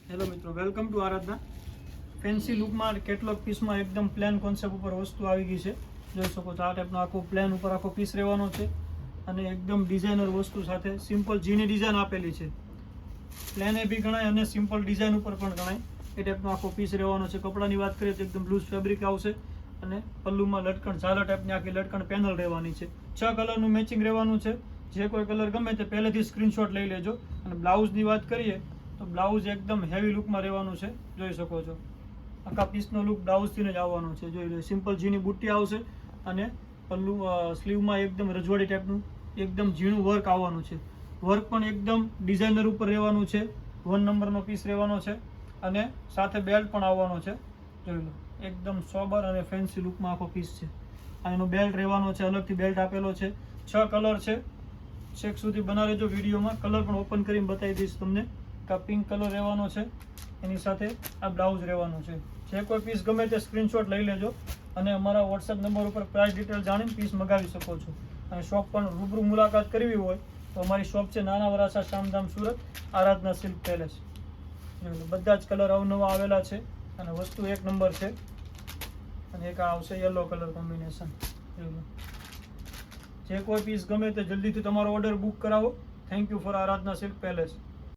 Hello મિત્રો, welcome to Aradhana. Fancy લુકમાં કેટલોક પીસમાં એકદમ પ્લેન કોન્સેપ્ટ ઉપર વસ્તુ આવી ગઈ છે. જોઈ શકો છો, આ ટાઈપનો આખો પ્લેન ઉપર આખો પીસ રહેવાનો છે અને એકદમ ડિઝાઇનર વસ્તુ સાથે સિમ્પલ જીની ડિઝાઇન આપેલી છે. પ્લેન એ બી ગણાય અને સિમ્પલ ડિઝાઇન ઉપર પણ ગણાય એ ટાઈપનો આખો પીસ રહેવાનો છે. કપડાની વાત કરીએ તો એકદમ લૂઝ ફેબ્રિક આવશે અને પલ્લુમાં લટકણ ઝાલર ટાઈપની આખી લટકણ પેનલ રહેવાની છે. 6 કલરનું મેચિંગ રહેવાનું છે. જે કોઈ કલર ગમે તે પહેલેથી સ્ક્રીનશોટ લઈ લેજો. અને બ્લાઉઝની વાત કરીએ તો બ્લાઉઝ એકદમ હેવી લુકમાં રહેવાનું છે. જોઈ શકો છો, આખા પીસનો લુક બ્લાઉઝથી જ આવવાનો છે. જોઈ લો, સિમ્પલ જીની બુટ્ટી આવશે અને પલ્લુ સ્લીવમાં એકદમ રજવાડી ટાઈપનું એકદમ ઝીણું વર્ક આવવાનું છે. વર્ક પણ એકદમ ડિઝાઇનર ઉપર રહેવાનું છે. 1 નંબરનો પીસ રહેવાનો છે અને સાથે બેલ્ટ પણ આવવાનો છે. જોઈ લો, એકદમ સોબર અને ફેન્સી લુકમાં આખો પીસ છે. આ એનો બેલ્ટ રહેવાનો છે, અલગથી બેલ્ટ આપેલો છે. 6 કલર છે. છેક સુધી બના રહેજો. વિડીયોમાં કલર પણ ઓપન કરીને બતાવી દઈશ તમને. આ પિંક કલર રહેવાનો છે, એની સાથે આ બ્લાઉઝ રહેવાનું છે. જે કોઈ પીસ ગમે તે સ્ક્રીનશોટ લઈ લેજો અને અમારા વોટ્સએપ નંબર ઉપર પ્રાઇસ ડિટેલ જાણીને પીસ મંગાવી શકો છો. અને શોપ પણ રૂબરૂ મુલાકાત કરવી હોય તો અમારી શોપ છે નાના વરાછા, શામધામ, સુરત, આરાધના સિલ્ક પેલેસ. બધા જ કલર અવનવા આવેલા છે અને વસ્તુ 1 નંબર છે. અને એક આ આવશે યલો કલર કોમ્બિનેશન. જે કોઈ પીસ ગમે તે જલ્દીથી તમારો ઓર્ડર બુક કરાવો. Thank you for Aradhana silk palace.